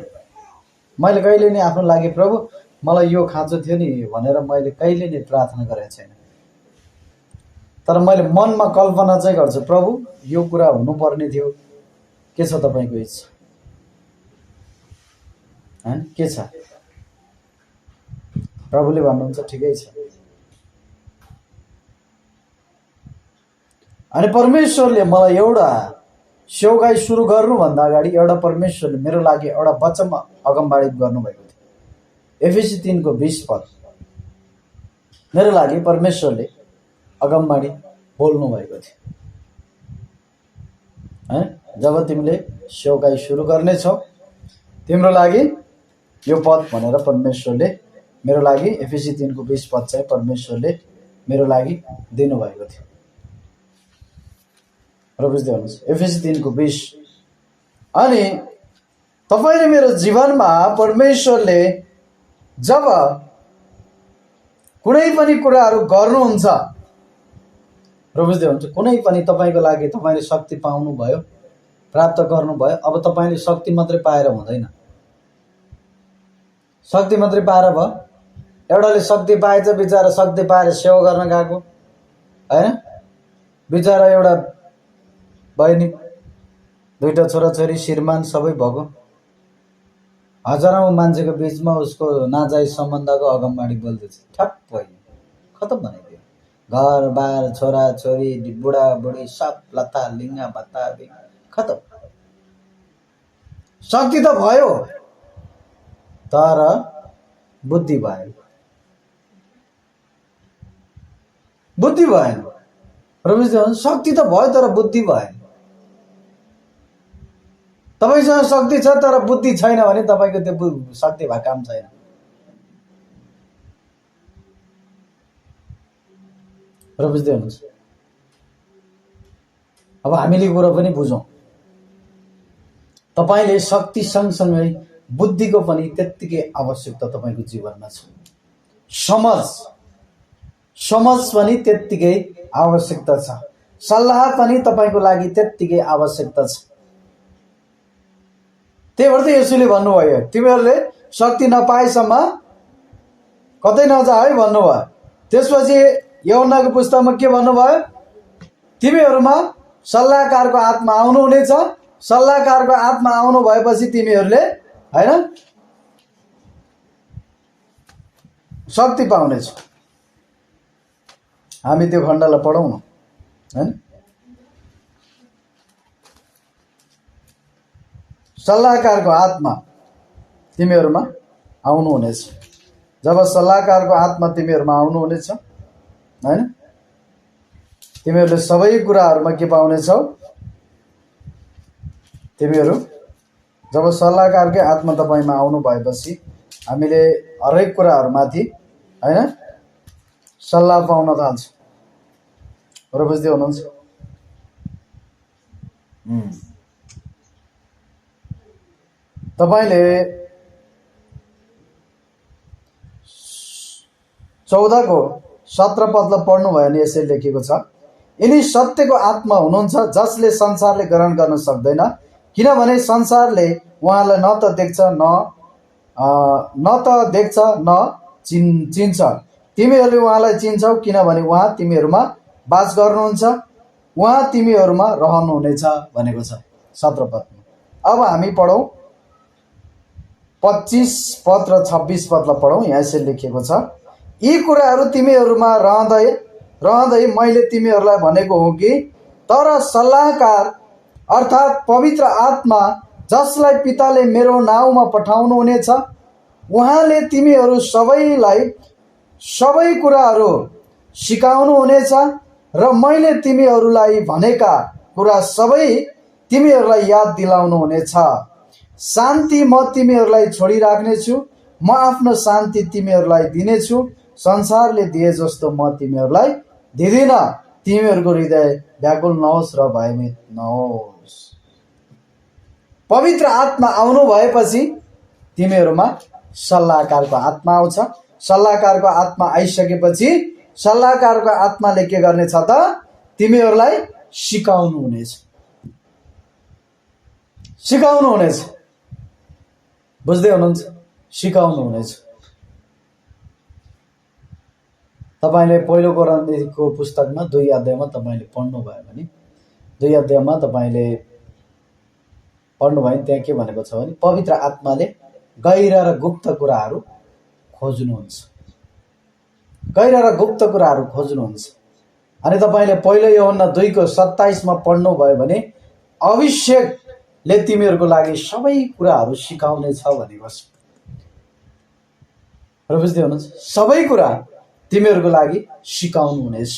मैले कहिले नै आफ्नो लागि प्रभु मलाई यो खाँचो थियो नि भनेर मैले कहिले नै प्रार्थना गरेको छैन। तर मैले मनमा कल्पना चाहिँ गर्छु, प्रभु यो कुरा हुनुपर्ने थियो, के छ तपाईँको इच्छा हैन, के छ? प्रभुले भन्नुहुन्छ ठिकै छ। अनि परमेश्वरले मलाई एउटा सेवकाई सुरु गर्नुभन्दा अगाडि एउटा परमेश्वरले मेरो लागि एउटा वचन अगमबाडी गर्नुभएको थियो। एफएसी 3:20 मेरो लागि परमेश्वरले अगमबाडी बोल्नु भएको थियो है। जब तिमीले सेवकाई सुरु गर्नेछौ तिम्रो लागि यो पद भनेर परमेश्वरले मेरो लागि, एफएसी 3:20 चाहिँ परमेश्वरले मेरो लागि दिनुभएको थियो र बुझ्दै हुनुहुन्छ। एफएसी 3:20। अनि तपाईँ मेरो जीवनमा परमेश्वरले जब कुनै पनि कुराहरू गर्नुहुन्छ र बुझ्दै हुनुहुन्छ, कुनै पनि तपाईँको लागि तपाईँले शक्ति पाउनुभयो, प्राप्त गर्नुभयो। अब तपाईँले शक्ति मात्रै पाएर हुँदैन, शक्ति मात्रै पाएर भयो। एउटाले शक्ति पाएछ, बिचरा शक्ति पाएर सेवा गर्न गएको हैन, बिचरा एउटा बहिनी, दुईटा छोराछोरी, श्रीमान सबै भएको, हजारौं मान्छेको बिचमा उसको नाजायज सम्बन्धको अगमबाडी बोल्दैछ, ठ्याप्पै खतम बनाइदियो। घर बार, छोरा छोरी, बुढा बुढी सब लत्ता लिङ्गा भत्ता खतम। शक्ति त भयो तर बुद्धि भएन, बुद्धि भएन र बुझ्दै। शक्ति त भयो तर बुद्धि भएन। तपाईसँग शक्ति छ तर बुद्धि छैन भने तपाईँको त्यो शक्ति भए काम छैन। र बुझ्दै हुनुहुन्छ। अब हामीले कुरा पनि बुझौँ, तपाईँले शक्ति सँगसँगै बुद्धिको पनि त्यत्तिकै आवश्यकता तपाईँको जीवनमा छ। समझ पनि त्यत्तिकै आवश्यकता छ। सल्लाह पनि तपाईँको लागि त्यत्तिकै आवश्यकता छ। त्यही भएर त येशूले भन्नुभयो, तिमीहरूले शक्ति नपाएसम्म कतै नजा है भन्नुभयो। त्यसपछि यूहन्नाको पुस्तकमा के भन्नुभयो? तिमीहरूमा सल्लाहकारको आत्मा आउनुहुनेछ। सल्लाहकारको आत्मा आउनु भएपछि तिमीहरूले हैन शक्ति पाउनेछ। हामी त्यो खण्डलाई पढौँ न हैन। सल्लाहकारको आत्मा तिमीहरूमा आउनुहुनेछ। जब सल्लाहकारको आत्मा तिमीहरूमा आउनुहुनेछ हैन, तिमीहरूले सबै कुराहरूमा के पाउनेछौ? तिमीहरू जब सल्लाहकारकै आत्मा तपाईँमा आउनु भएपछि हामीले हरेक कुराहरूमाथि हैन सल्लाह पाउन थाल्छौँ। र बुझ्दै हुनुहुन्छ? तपाईले 14 को 17 पदलाई पढ्नुभयो भने यसरी लेखेको छ, यिनी सत्यको आत्मा हुनुहुन्छ जसले संसारले ग्रहण गर्न सक्दैन, किनभने संसारले उहाँलाई न त देख्छ न चिन्छ। तिमीहरूले उहाँलाई चिन्छौ किनभने उहाँ तिमीहरूमा बास गर्नुहुन्छ, उहाँ तिमीहरूमा रहनुहुनेछ भनेको छ 17 पदमा। अब हामी पढौँ 25 पद र 26 पदलाई पढौँ। यहाँ यसरी लेखिएको छ, यी कुराहरू तिमीहरूमा रहँदै मैले तिमीहरूलाई भनेको हो कि तर सल्लाहकार अर्थात् पवित्र आत्मा जसलाई पिताले मेरो नाउँमा पठाउनुहुनेछ, उहाँले तिमीहरू सबैलाई सबै कुराहरू सिकाउनुहुनेछ र मैले तिमीहरूलाई भनेका कुरा सबै तिमीहरूलाई याद दिलाउनुहुनेछ। शान्ति म तिमीहरूलाई छोडिराख्नेछु, म आफ्नो शान्ति तिमीहरूलाई दिनेछु, संसारले दिए जस्तो म तिमीहरूलाई दिदिन। तिमीहरूको हृदय व्याकुल नहोस् र भयभीत नहोस्। पवित्र आत्मा आउनु भएपछि तिमीहरूमा सल्लाहकारको आत्मा आउँछ। सल्लाहकारको आत्मा आइसकेपछि सल्लाहकारको आत्माले के गर्नेछ त? तिमीहरूलाई सिकाउनुहुनेछ। बुझ्दै हुनुहुन्छ? सिकाउनुहुनेछ। तपाईले पहिलो कोरिन्थीको पुस्तकमा 2 अध्यायमा तपाईले पढ्नुभयो भने 2 अध्यायमा तपाईले पढ्नुभयो भने त्यहाँ के भनेको छ भने पवित्र आत्माले गहिरा र गुप्त कुराहरू खोज्नुहुन्छ। गहिरा र गुप्त कुराहरू खोज्नुहुन्छ। अनि तपाईले पहिलो यूहन्ना 2 को 27 मा पढ्नुभयो भने अभिषेकले तिमीहरूको लागि सबै कुराहरू सिकाउने छ भनेको छ। र बुझ्दै हुनुहुन्छ? सबै कुरा तिमीहरूको लागि सिकाउनु हुनेछ।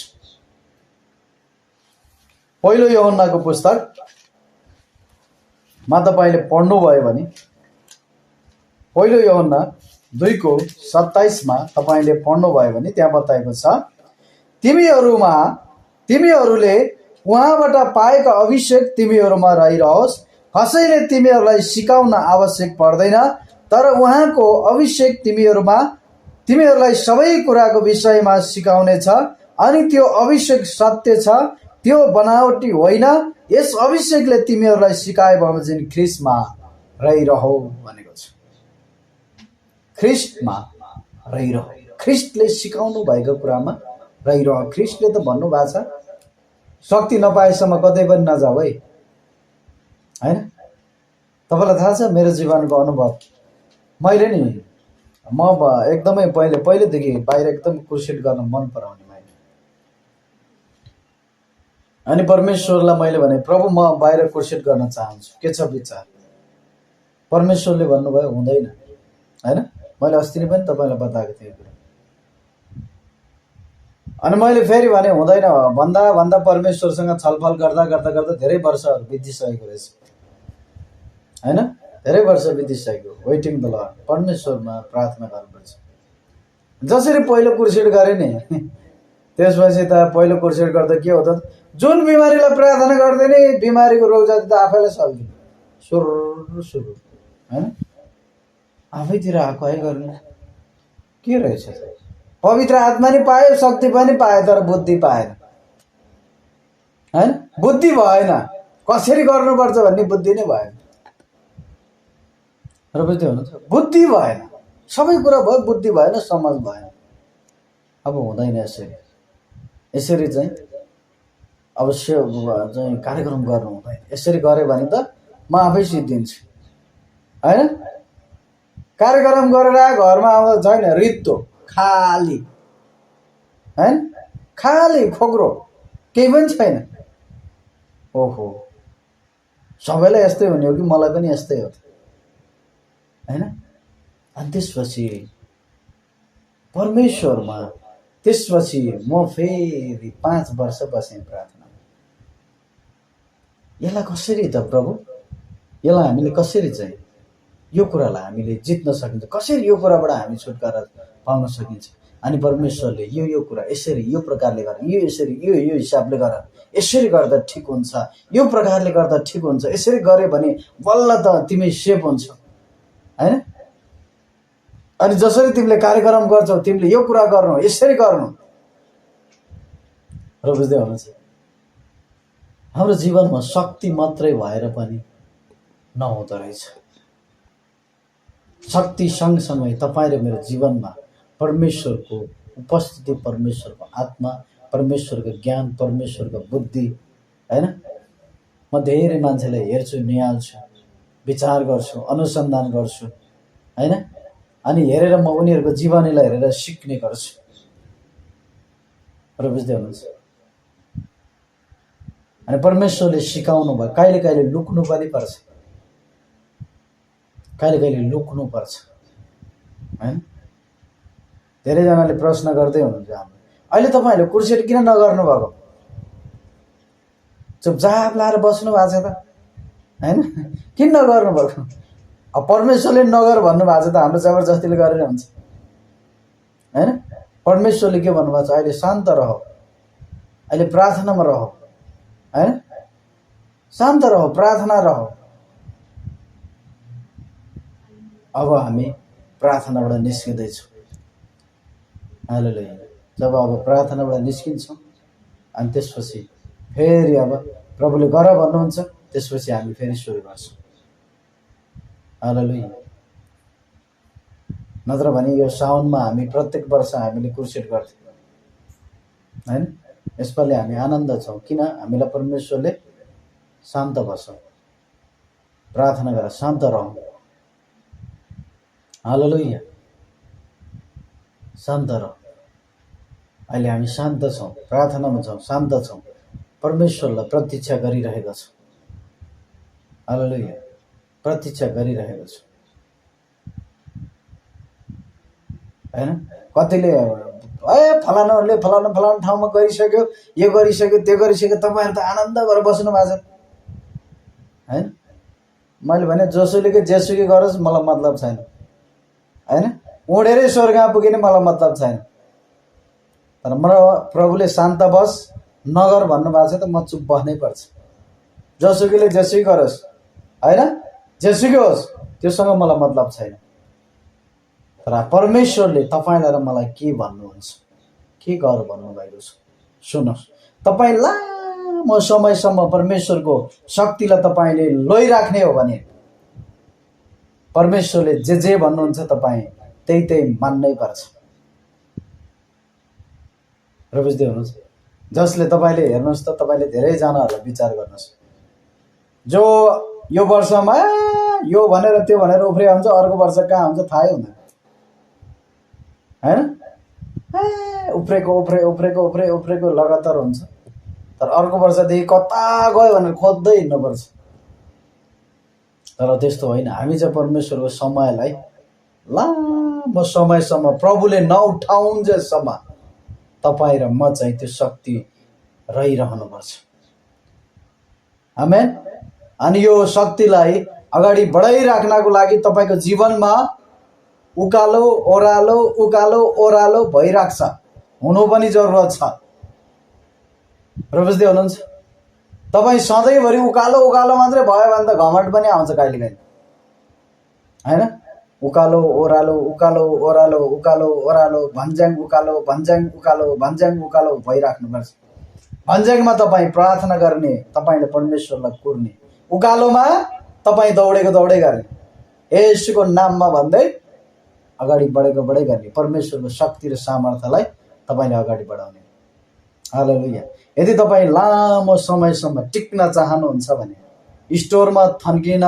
पहिलो यूहन्नाको पुस्तकमा तपाईले पढ्नुभयो भने पहिलो यूहन्ना 2 को 27 मा तपाईले पढ्नुभयो भने त्यहाँ बताएको छ, तिमीहरूले उहाँबाट पाएको अभिषेक तिमीहरूमा रहिरहोस्। कसैले तिमीहरूलाई सिकाउन आवश्यक पर्दैन, तर उहाँको अभिषेक तिमीहरूलाई सबै कुराको विषयमा सिकाउनेछ। अनि त्यो अभिषेक सत्य छ, त्यो बनावटी होइन। यस अभिषेकले तिमीहरूलाई सिकाए बमोजिम ख्रीष्टमा रहिरहो भनेको छ। ख्रीष्टमा रहिरहो। ख्रीष्टले सिकाउनु भएको कुरामा रहिरहो। ख्रीष्टले त भन्नुभएको छ, शक्ति नपाएसम्म कतै पनि नजाऊ है। हैन? तपाईलाई थाहा छ मेरो जीवनको अनुभव, मैले नि म एकदमै पहिलेदेखि बाहिर एकदम क्रुसेड गर्न मन पराउने मैले। अनि परमेश्वरलाई मैले भने, प्रभु म बाहिर क्रुसेड गर्न चाहन्छु, के छ विचार? परमेश्वरले भन्नुभयो हुँदैन। हैन? मैले अस्ति नै पनि तपाईलाई बताएको थिएँ कुरा। अनि मैले फेरि भने हुँदैन भन्दा परमेश्वरसँग छलफल गर्दा धेरै वर्षहरू बितिसकेको रहेछ। हैन? धेरै वर्ष बितिसक्यो। Waiting the lord. परमेश्वरमा प्रार्थना गर्नुपर्छ। जसरी पहिलो क्रुसेड गरे नि त्यसपछि त पहिलो क्रुसेड गर्दा के हो त, जुन बिमारीलाई प्रार्थना गर्दै नि बिमारीको रोग जाति त आफैलाई सल्कियो। सुरु हैन? आफैतिर आएको है गर्नु के रहेछ? पवित्र आत्मा नि पायो, शक्ति पनि पायो, तर बुद्धि पाएन। हैन? बुद्धि भएन। कसरी गर्नुपर्छ भन्ने बुद्धि नै भएन। र बुझ्दै हुनुहुन्छ? बुद्धि भएन। सबै कुरा भयो, बुद्धि भएन, समझ भएन। अब हुँदैन यसरी चाहिँ अवश्य चाहिँ कार्यक्रम गर्नु हुँदैन। यसरी गरे भने त म आफै सिद्धिन्छु। हैन? कार्यक्रम गरेर घरमा आउँदा छैन, रित्तो खाली। हैन? खाली खोक्रो, केही पनि छैन। ओहो, सबैलाई यस्तै हुने हो कि मलाई पनि यस्तै हो? हैन? अनि त्यसपछि परमेश्वरमा त्यसपछि म फेरि 5 वर्ष बसेँ प्रार्थना। यसलाई कसरी त प्रभु? यसलाई हामीले कसरी चाहिँ यो कुरालाई हामीले जित्न सकिन्छ। कसरी यो कुराबाट हामी छुटकारा पाउन सकिन्छ? अनि परमेश्वरले यो कुरा यसरी यो प्रकारले गर, यो यसरी यो हिसाबले गर, यसरी गर्दा ठिक हुन्छ, यो प्रकारले गर्दा ठिक हुन्छ, यसरी गरे भने बल्ल त तिमी सेफ हुन्छ, हैन? अनि जसरी तिमीले कार्यक्रम गर्छौ तिमीले यो कुरा गर्नु, यसरी गर्नु। र बुझ्दै हुनुहुन्छ, हाम्रो जीवनमा शक्ति मात्रै भएर पनि नहुँदो रहेछ। शक्ति सँगसँगै तपाईँ र मेरो जीवनमा परमेश्वरको उपस्थिति, परमेश्वरको आत्मा, परमेश्वरको ज्ञान, परमेश्वरको बुद्धि, हैन? म धेरै मान्छेलाई हेर्छु, निहाल्छु, विचार गर्छु, अनुसन्धान गर्छु, हैन? अनि हेरेर म उनीहरूको जीवनीलाई हेरेर सिक्ने गर्छु। र बुझ्दै हुनुहुन्छ, अनि परमेश्वरले सिकाउनु भयो। कहिले कहिले लुक्नु पनि पर्छ, कहिले कहिले लुक्नु पर्छ, हैन? धेरैजनाले प्रश्न गर्दै हुनुहुन्छ, हाम्रो अहिले तपाईँहरूले कुर्सेट किन नगर्नु भएको? चुपचाप लाएर बस्नु भएको छ त, हैन? किन नगर्नु भएको? अब परमेश्वरले नगर भन्नुभएको छ त, हाम्रो जबरजस्तीले गरेर हुन्छ, हैन? परमेश्वरले के भन्नुभएको छ? अहिले शान्त रह, अहिले प्रार्थनामा रह, हैन? शान्त रह, प्रार्थना रह। अब हामी प्रार्थनाबाट निस्किँदैछौँ। हालेलुया। जब अब प्रार्थनाबाट निस्किन्छौँ अनि त्यसपछि फेरि अब प्रभुले गर भन्नुहुन्छ, त्यसपछि हामी फेरि सुरु गर्छौँ। हालेलुया। नत्र भने यो साउनमा हामी प्रत्येक वर्ष हामीले कुर्सेट गर्थ्यौँ, हैन? यसपालि हामी आनन्द छौँ। किन? हामीलाई परमेश्वरले शान्त बस, प्रार्थना गर, शान्त रह। हालेलुया। शान्त रह। अहिले हामी शान्त छौँ, प्रार्थनामा छौँ, शान्त छौँ, परमेश्वरलाई प्रतीक्षा गरिरहेका छौँ। हालेलुया। प्रतीक्षा गरिरहेको छु, हैन? कतिले फलानाहरूले फलाना ठाउँमा गरिसक्यो, यो गरिसक्यो, त्यो गरिसक्यो, तपाईँहरू त आनन्द भएर बस्नु भएको छ, हैन? मैले भने जोसुकै जेसुकै गरोस्, मलाई मतलब छैन, हैन? उडेरै स्वर्गमा पुगे नि मलाई मतलब छैन। तर म प्रभुले शान्त बस नगर भन्नुभएको छ त म चुप बस्नै पर्छ। जोसुकैले जेसुकै गरोस्, हैन? जेसुकै होस्, त्योसँग मलाई मतलब छैन। तर परमेश्वरले तपाईँलाई र मलाई के भन्नुहुन्छ, के गर भन्नुभएको छ? सुन्नुहोस्, तपाईँ लामो समयसम्म परमेश्वरको शक्तिलाई तपाईँले लैराख्ने हो भने परमेश्वरले जे भन्नुहुन्छ तपाईँ त्यही मान्नै पर्छ। र बुझ्दै हुनुहुन्छ, जसले तपाईँले हेर्नुहोस् त, तपाईँले धेरैजनाहरूलाई विचार गर्नुहोस्, जो यो वर्षमा यो भनेर त्यो भनेर उफ्रे हुन्छ, अर्को वर्ष कहाँ हुन्छ थाहै हुँदैन, हैन? उफ्रेको लगातार हुन्छ। तर अर्को वर्षदेखि कता गयो भनेर खोज्दै हिँड्नुपर्छ। तर त्यस्तो होइन। हामी चाहिँ परमेश्वरको समयलाई लामो समयसम्म प्रभुले नउठाउन्जेलसम्म तपाईँ र म चाहिँ त्यो शक्ति रहिरहनुपर्छ। आमेन। अनि यो शक्तिलाई अगाडि बढाइराख्नको लागि तपाईँको जीवनमा उकालो ओह्रालो भइराख्छ, हुनु पनि जरुरत छ। र बुझ्दै हुनुहुन्छ, तपाईँ सधैँभरि उकालो मात्रै भयो भने त घमण्ड पनि आउँछ कहिले कहिले, हैन? उकालो ओह्रालो भन्ज्याङ उकालो भइराख्नुपर्छ। भन्ज्याङमा तपाईँ प्रार्थना गर्ने, तपाईँले परमेश्वरलाई कुर्ने, उकालोमा तपाईँ दौडे गर्ने, येशूको नाममा भन्दै अगाडि बढेको गर्ने, परमेश्वरको शक्ति र सामर्थ्यलाई तपाईँले अगाडि बढाउने। हालेलुया। यदि तपाईँ लामो समयसम्म टिक्न चाहनुहुन्छ भने स्टोरमा थन्किन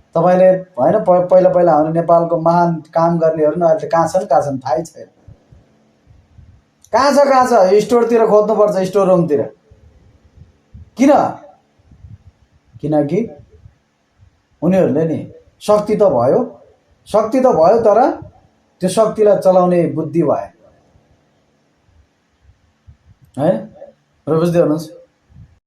तपाईँले, हैन? पहिला हाम्रो नेपालको महान काम गर्नेहरू न अहिले कहाँ छन् थाहै छैन। कहाँ छ? स्टोरतिर खोज्नुपर्छ, स्टोर रुमतिर। किन? किनकि उनीहरूले नि शक्ति त भयो तर त्यो शक्तिलाई चलाउने बुद्धि भएन, है? र बुझ्दै हुनुहुन्छ,